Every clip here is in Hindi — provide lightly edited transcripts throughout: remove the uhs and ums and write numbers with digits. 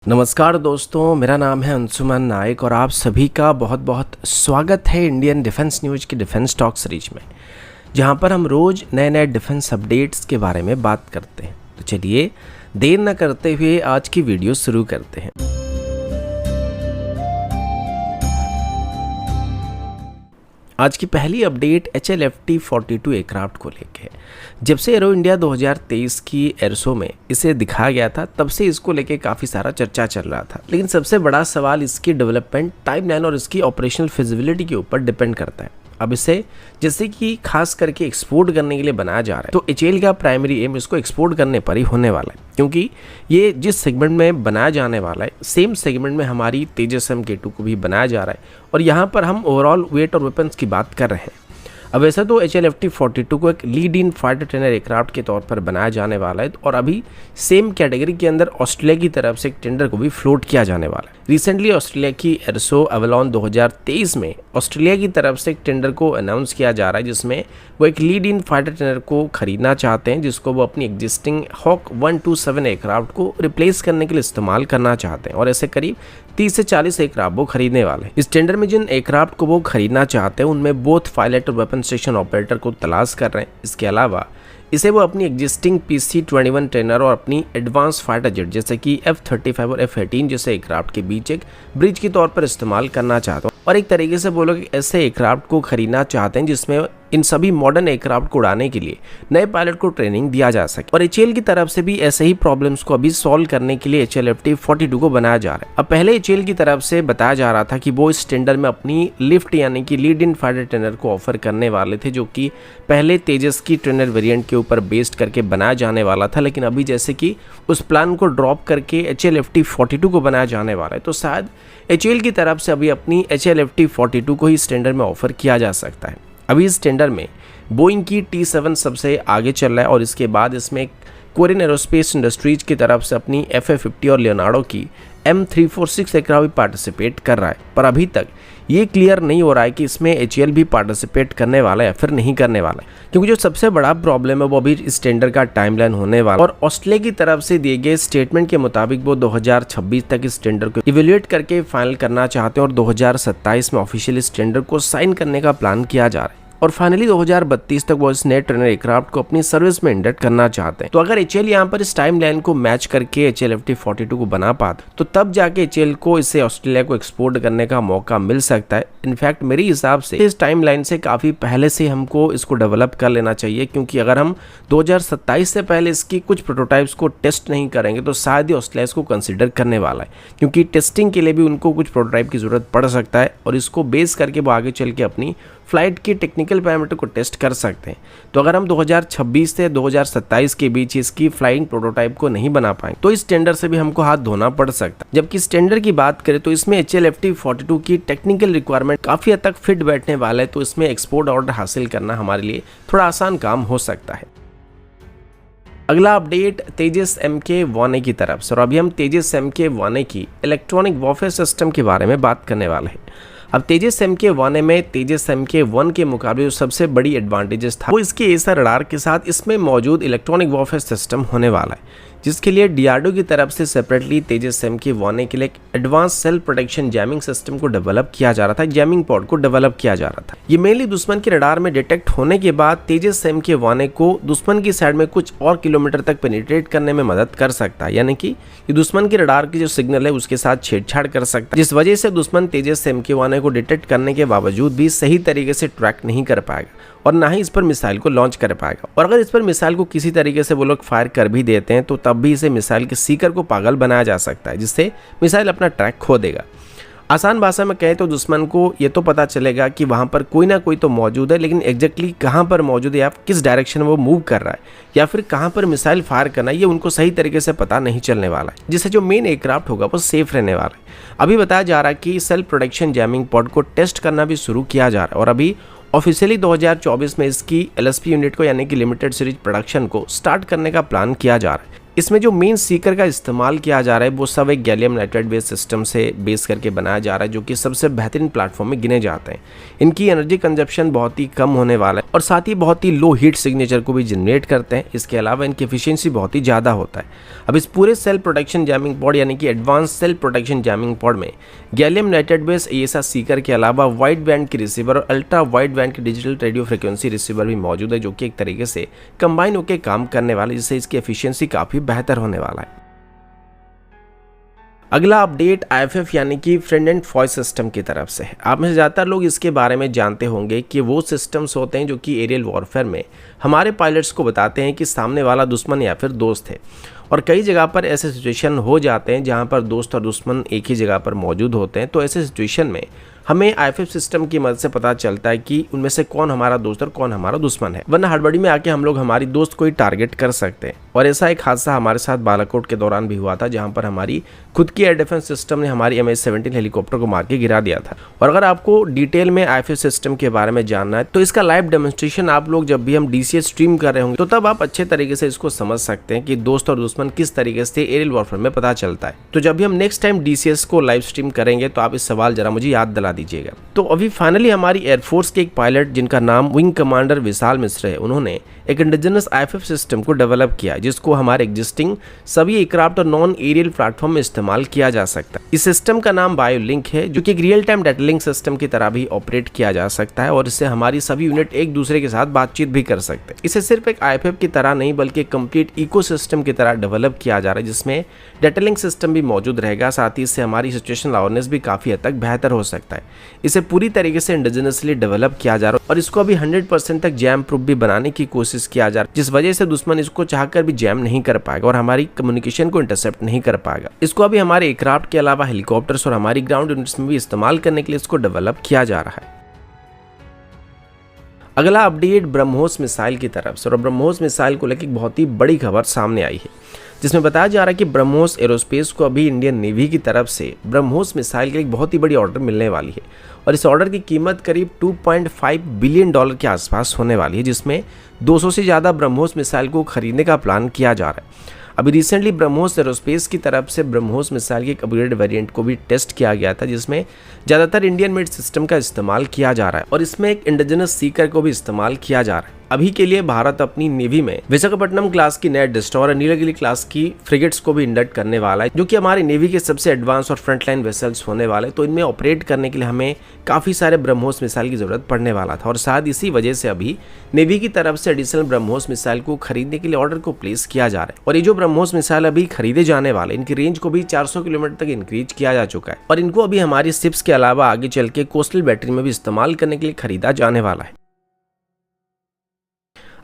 नमस्कार दोस्तों, मेरा नाम है अंशुमन नायक और आप सभी का बहुत बहुत स्वागत है इंडियन डिफेंस न्यूज़ की डिफेंस टॉक सीरीज में, जहां पर हम रोज़ नए नए डिफेंस अपडेट्स के बारे में बात करते हैं। तो चलिए देर न करते हुए आज की वीडियो शुरू करते हैं। आज की पहली अपडेट HLFT-42 एयरक्राफ्ट को लेके है। जब से एरो इंडिया 2023 की एयर शो में इसे दिखाया गया था, तब से इसको लेके काफ़ी सारा चर्चा चल रहा था। लेकिन सबसे बड़ा सवाल इसकी डेवलपमेंट टाइमलाइन और इसकी ऑपरेशनल फिजिबिलिटी के ऊपर डिपेंड करता है। अब इसे जैसे कि खास करके एक्सपोर्ट करने के लिए बनाया जा रहा है, तो HAL का प्राइमरी एम इसको एक्सपोर्ट करने पर ही होने वाला है, क्योंकि ये जिस सेगमेंट में बनाया जाने वाला है, सेम सेगमेंट में हमारी तेजस MK2 को भी बनाया जा रहा है। और यहाँ पर हम ओवरऑल वेट और वेपन्स की बात कर रहे हैं। अब वैसे तो HLFT-42 को एक lead in fighter trainer aircraft के तौर पर बनाया जाने वाला है, और अभी सेम कैटेगरी के अंदर ऑस्ट्रेलिया की तरफ से एक टेंडर को भी फ्लोट किया जाने वाला है। रिसेंटली ऑस्ट्रेलिया की एयर शो अवेलॉन 2023 में ऑस्ट्रेलिया की तरफ से एक टेंडर को अनाउंस किया जा रहा है, जिसमें वो एक लीड इन फाइटर ट्रेनर को खरीदना चाहते हैं, जिसको वो अपनी एग्जिस्टिंग हॉक 127 एयरक्राफ्ट को रिप्लेस करने के लिए इस्तेमाल करना चाहते हैं। और ऐसे करीब 30 से 40 एयरक्राफ्ट वो खरीदने वाले हैं। इस टेंडर में जिन एयरक्राफ्ट को वो खरीदना चाहते हैं, उनमें बोथ पायलट और वेपन स्टेशन ऑपरेटर को तलाश कर रहे हैं। इसके अलावा इसे वो अपनी एग्जिस्टिंग PC-21 ट्रेनर और अपनी एडवांस फाइटर जेट जैसे कि F-35 और F-18 जैसे एयरक्राफ्ट के बीच एक ब्रिज के तौर पर इस्तेमाल करना चाहते हैं। और एक तरीके से बोलो कि ऐसे एयरक्राफ्ट को खरीदना चाहते हैं जिसमें इन सभी मॉडर्न एयरक्राफ्ट को उड़ाने के लिए नए पायलट को ट्रेनिंग दिया जा सके। और HAL की तरफ से भी ऐसे ही प्रॉब्लम्स को अभी सॉल्व करने के लिए HLFT-42 को बनाया जा रहा है। अब पहले HAL की तरफ से बताया जा रहा था कि वो इस टेंडर में अपनी लिफ्ट यानी कि लीड इन फाइटर ट्रेनर को ऑफर करने वाले थे, जो कि पहले तेजस की ट्रेनर वेरिएंट के ऊपर बेस्ड करके बनाया जाने वाला था। लेकिन अभी जैसे कि उस प्लान को ड्रॉप करके HLFT-42 को बनाया जाने वाला है, तो शायद HAL की तरफ से अभी अपनी HLFT-42 को ही इस टेंडर में ऑफर किया जा सकता है। अभी इस टेंडर में बोइंग की T7 सबसे आगे चल रहा है, और इसके बाद इसमें कोरियन एरोस्पेस इंडस्ट्रीज की तरफ से अपनी FA-50 और लियोनार्डो की M346 एयरक्राफ्ट भी पार्टिसिपेट कर रहा है। पर अभी तक ये क्लियर नहीं हो रहा है कि इसमें HAL भी पार्टिसिपेट करने वाला है या फिर नहीं करने वाला है, क्योंकि जो सबसे बड़ा प्रॉब्लम है वो अभी इस टेंडर का टाइमलाइन होने वाला है। और ऑस्ट्रेलिया की तरफ से दिए गए स्टेटमेंट के मुताबिक वो 2026 तक इस टेंडर को इवेल्युएट करके फाइनल करना चाहते हैं, और 2027 में ऑफिशियल इस टेंडर को साइन करने का प्लान किया जा रहा है। और फाइनली 2032 तक वो इस नए ट्रेनर एयरक्राफ्ट को अपनी सर्विस में इंडक्ट करना चाहते हैं। तो अगर HAL यहाँ पर इस टाइमलाइन को मैच करके HLFT-42 को बना पाते, तो तब जाके HAL को इसे ऑस्ट्रेलिया को एक्सपोर्ट करने का मौका मिल सकता है। इनफैक्ट मेरे हिसाब से इस टाइमलाइन से काफ़ी पहले से हमको इसको डेवलप कर लेना चाहिए, क्योंकि अगर हम 2027 से पहले इसकी कुछ प्रोटोटाइप्स को टेस्ट नहीं करेंगे तो शायद ही ऑस्ट्रेलिया इसको कंसिडर करने वाला है, क्योंकि टेस्टिंग के लिए भी उनको कुछ प्रोटोटाइप की ज़रूरत पड़ सकता है, और इसको बेस करके वो आगे चल के अपनी फ्लाइट की टेक्निकल पैरामीटर को टेस्ट कर सकते हैं। तो अगर हम 2026 से 2027 के बीच इसकी फ्लाइंग प्रोटोटाइप को नहीं बना पाए, तो इस टेंडर से भी हमको हाथ धोना पड़ सकता है। जबकि इस टेंडर की बात करें तो इसमें HLFT-42 की टेक्निकल रिक्वायरमेंट काफ़ी हद तक फिट बैठने वाला है, तो इसमें एक्सपोर्ट ऑर्डर हासिल करना हमारे लिए थोड़ा आसान काम हो सकता है। अगला अपडेट तेजस MK1A की तरफ से, और अभी हम तेजस MK1A की इलेक्ट्रॉनिक वॉरफेयर सिस्टम के बारे में बात करने वाले हैं। अब तेजस MK1A में तेजस MK1 के मुकाबले जो सबसे बड़ी एडवांटेजेस था वो इसके एसर रडार के साथ इसमें मौजूद इलेक्ट्रॉनिक वॉरफेयर सिस्टम होने वाला है, जिसके लिए DRDO की तरफ से सेपरेटली तेजस MK1A के लिए एक advance self protection jamming system को डेवलप किया जा रहा था, जैमिंग पॉड को डेवलप किया जा रहा था। ये मेनली दुश्मन के रडार में डिटेक्ट होने के बाद तेजस MK1A को दुश्मन की साइड में कुछ और किलोमीटर तक पेनिट्रेट करने में मदद कर सकता है, यानी कि ये दुश्मन के रडार की जो सिग्नल है उसके साथ छेड़छाड़ कर सकता है, जिस वजह से दुश्मन तेजस MK1A को डिटेक्ट करने के बावजूद भी सही तरीके से ट्रैक नहीं कर पाएगा और ना ही इस पर मिसाइल को लॉन्च कर पाएगा। और अगर इस पर मिसाइल को किसी तरीके से वो लोग फायर कर भी देते हैं, तो तब भी इसे मिसाइल के सीकर को पागल बनाया जा सकता है, जिससे मिसाइल अपना ट्रैक खो देगा। आसान भाषा में कहें तो दुश्मन को ये तो पता चलेगा कि वहाँ पर कोई ना कोई तो मौजूद है, लेकिन एग्जैक्टली कहाँ पर मौजूद है या किस डायरेक्शन में वो मूव कर रहा है या फिर कहाँ पर मिसाइल फायर करना है, ये उनको सही तरीके से पता नहीं चलने वाला है, जिससे जो मेन एयरक्राफ्ट होगा वो सेफ रहने वाला है। अभी बताया जा रहा है कि सेल्फ प्रोटेक्शन जैमिंग पॉड को टेस्ट करना भी शुरू किया जा रहा है, और अभी ऑफिशियली 2024 में इसकी LSP यूनिट को यानी कि लिमिटेड सीरीज प्रोडक्शन को स्टार्ट करने का प्लान किया जा रहा है। इसमें जो मेन सीकर का इस्तेमाल किया जा रहा है वो सब एक गैलियम नाइट्राइड बेस्ड सिस्टम से बेस करके बनाया जा रहा है, जो कि सबसे बेहतरीन प्लेटफॉर्म में गिने जाते हैं। इनकी एनर्जी कंजप्शन बहुत ही कम होने वाला है और साथ ही बहुत ही लो हीट सिग्नेचर को भी जनरेट करते हैं। इसके अलावा इनकी एफिशिएंसी बहुत ही ज़्यादा होता है। अब इस पूरे सेल प्रोटेक्शन जैमिंग पॉड यानी कि advance self protection jamming pod में gallium nitride based AESA seeker के अलावा वाइड बैंड की रिसीवर और अल्ट्रा वाइड बैंड की डिजिटल रेडियो फ्रिक्वेंसी रिसीवर भी मौजूद है, जो कि एक तरीके से कंबाइन होकर काम करने वाले, जिससे इसकी एफिशिएंसी काफ़ी बेहतर होने वाला है। अगला अपडेट IFF यानी कि फ्रेंड एंड फॉय सिस्टम की तरफ से है। आप में से ज़्यादातर लोग इसके बारे में जानते होंगे कि वो सिस्टम्स होते हैं जो कि एरियल वॉरफेयर में हमारे पायलट्स को बताते हैं कि सामने वाला दुश्मन या फिर दोस्त है। और कई जगह पर ऐसे सिचुएशन हो जाते हैं जहाँ पर दोस्त और दुश्मन एक ही जगह पर मौजूद होते हैं। तो ऐसे सिचुएशन में हमें IFF सिस्टम की मदद से पता चलता है कि उनमें से कौन हमारा दोस्त और कौन हमारा दुश्मन है, वरना हड़बड़ी में आके हम लोग हमारी दोस्त को ही टारगेट कर सकते हैं। और ऐसा एक हादसा हमारे साथ बालाकोट के दौरान भी हुआ था, जहां पर हमारी खुद की एयर डिफेंस सिस्टम ने हमारी MH17 हेलीकॉप्टर को मार के गिरा दिया था। और अगर आपको डिटेल में IFF सिस्टम के बारे में जानना है तो इसका लाइव डेमोन्स्ट्रेशन आप लोग जब भी हम DCS स्ट्रीम कर रहे होंगे तो तब आप अच्छे तरीके से इसको समझ सकते हैं कि दोस्त और दुश्मन किस तरीके से एरियल वॉरफेयर में पता चलता है। तो जब भी हम नेक्स्ट टाइम DCS को लाइव स्ट्रीम करेंगे तो आप इस सवाल जरा मुझे याद दिला दीजिएगा। तो अभी फाइनली हमारी एयरफोर्स के एक पायलट जिनका नाम विंग कमांडर विशाल मिश्र है, उन्होंने एक इंडिजिनस IFF सिस्टम को डेवलप किया है, जिसको हमारे एग्जिस्टिंग सभी एयरक्राफ्ट और नॉन एरियल प्लेटफॉर्म में इस्तेमाल किया जा सकता है। इस सिस्टम का नाम बायोलिंक है, जो कि एक real time data link system की तरह भी ऑपरेट किया जा सकता है और इससे हमारी सभी यूनिट एक दूसरे के साथ बातचीत भी कर सकते हैं। इसे सिर्फ एक IFF की तरह नहीं बल्कि कंप्लीट इकोसिस्टम की तरह डेवलप किया जा रहा है, जिसमें डाटा लिंक सिस्टम भी मौजूद रहेगा। साथ ही इससे हमारी सिचुएशनल अवेयरनेस भी काफ़ी हद तक बेहतर हो सकता है। इसे पूरी तरीके से इंडिजिनसली डेवलप किया जा रहा है और इसको अभी 100% तक जैम प्रूफ भी बनाने की कोशिश किया जा रहा है, जिस वजह से दुश्मन इसको चाहकर भी जैम नहीं कर पाएगा और हमारी कम्युनिकेशन को इंटरसेप्ट नहीं कर पाएगा। इसको अभी हमारे एयरक्राफ्ट के अलावा हेलीकॉप्टर्स और हमारी ग्राउंड यूनिट्स में भी इस्तेमाल करने के लिए इसको डेवलप किया जा रहा है। अगला अपडेट ब्रह्मोस मिसाइल की तरफ से, और ब्रह्मोस मिसाइल को लेकर बहुत ही बड़ी खबर सामने आई है, जिसमें बताया जा रहा है कि ब्रह्मोस एरोस्पेस को अभी इंडियन नेवी की तरफ से ब्रह्मोस मिसाइल के एक बहुत ही बड़ी ऑर्डर मिलने वाली है और इस ऑर्डर की कीमत करीब $2.5 बिलियन के आसपास होने वाली है, जिसमें 200 से ज़्यादा ब्रह्मोस मिसाइल को खरीदने का प्लान किया जा रहा है। अभी रिसेंटली ब्रह्मोस एरोस्पेस की तरफ से ब्रह्मोस मिसाइल के एक अपग्रेड वेरिएंट को भी टेस्ट किया गया था, जिसमें ज़्यादातर इंडियन मेड सिस्टम का इस्तेमाल किया जा रहा है और इसमें एक इंडिजिनस सीकर को भी इस्तेमाल किया जा रहा है। अभी के लिए भारत अपनी नेवी में विशाखापट्टनम क्लास की नेट डिस्ट्रॉयर और नीलगिरी क्लास की फ्रिगेट्स को भी इंडक्ट करने वाला है, जो कि हमारी नेवी के सबसे एडवांस और फ्रंटलाइन वेसल्स होने वाले। तो इनमें ऑपरेट करने के लिए हमें काफ़ी सारे ब्रह्मोस मिसाइल की ज़रूरत पड़ने वाला था और शायद इसी वजह से अभी नेवी की तरफ से एडिशनल ब्रह्मोस मिसाइल को खरीदने के लिए ऑर्डर को प्लेस किया जा रहा है। और ये जो ब्रह्मोस मिसाइल अभी खरीदे जाने वाले, इनकी रेंज को भी 400 किलोमीटर तक इंक्रीज किया जा चुका है और इनको अभी हमारी शिप्स के अलावा आगे चल के कोस्टल बैटरी में भी इस्तेमाल करने के लिए खरीदा जाने वाला है।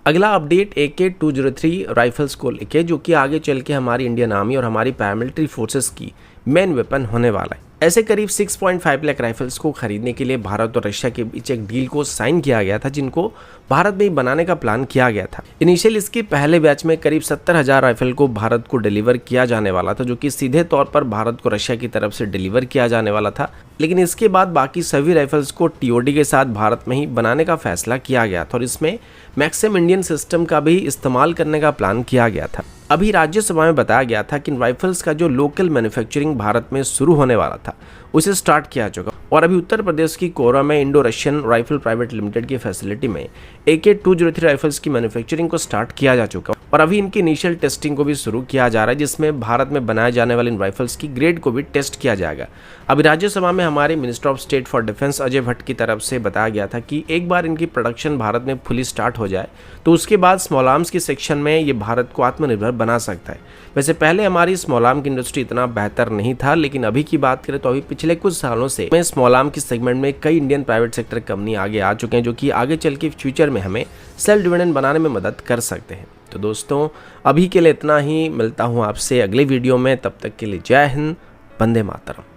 अगला अपडेट AK-203 राइफल्स को लेके, जो कि आगे चल के हमारी इंडियन आर्मी और हमारी पैरामिलिट्री फोर्सेस की मेन वेपन होने वाला है। ऐसे करीब 6.5 लाख राइफल्स को खरीदने के लिए भारत और रशिया के बीच एक डील को साइन किया गया था, जिनको भारत में ही बनाने का प्लान किया गया था। इनिशियल इसके पहले बैच में करीब 70,000 राइफल को भारत को डिलीवर किया जाने वाला था, जो कि सीधे तौर पर भारत को रशिया की तरफ से डिलीवर किया जाने वाला था। लेकिन इसके बाद बाकी सभी राइफल्स को TOD के साथ भारत में ही बनाने का फैसला किया गया था और इसमें मैक्सिमम इंडियन सिस्टम का भी इस्तेमाल करने का प्लान किया गया था। अभी राज्यसभा में बताया गया था कि इन राइफल्स का जो लोकल मैन्युफैक्चरिंग भारत में शुरू होने वाला था उसे स्टार्ट किया चुका और अभी उत्तर प्रदेश की कोरा में Indo Russian rifle private limited की फैसिलिटी में AK-203 राइफल्स की मैन्युफैक्चरिंग को स्टार्ट किया जा चुका और अभी इनकी इनिशियल टेस्टिंग को भी शुरू किया जा रहा है, जिसमें भारत में बनाए जाने वाले इन राइफल्स की ग्रेड को भी टेस्ट किया जाएगा। अभी राज्यसभा में हमारे minister of state for defence Ajay Bhatt की तरफ से बताया गया था कि एक बार इनकी प्रोडक्शन भारत में फुली स्टार्ट हो जाए तो उसके बाद स्मॉल आर्म्स की सेक्शन में ये भारत को आत्मनिर्भर बना सकता है। वैसे पहले हमारी स्मॉल आर्म की इंडस्ट्री इतना बेहतर नहीं था, लेकिन अभी की बात करें तो अभी पिछले कुछ सालों से स्मॉल आर्म की सेगमेंट में कई इंडियन प्राइवेट सेक्टर कंपनी आगे आ चुके हैं, जो कि आगे चल के फ्यूचर में हमें सेल्फ डिपेंडेंट बनाने में मदद कर सकते हैं। तो दोस्तों अभी के लिए इतना ही, मिलता हूँ आपसे अगले वीडियो में, तब तक के लिए जय हिंद, वंदे मातरम।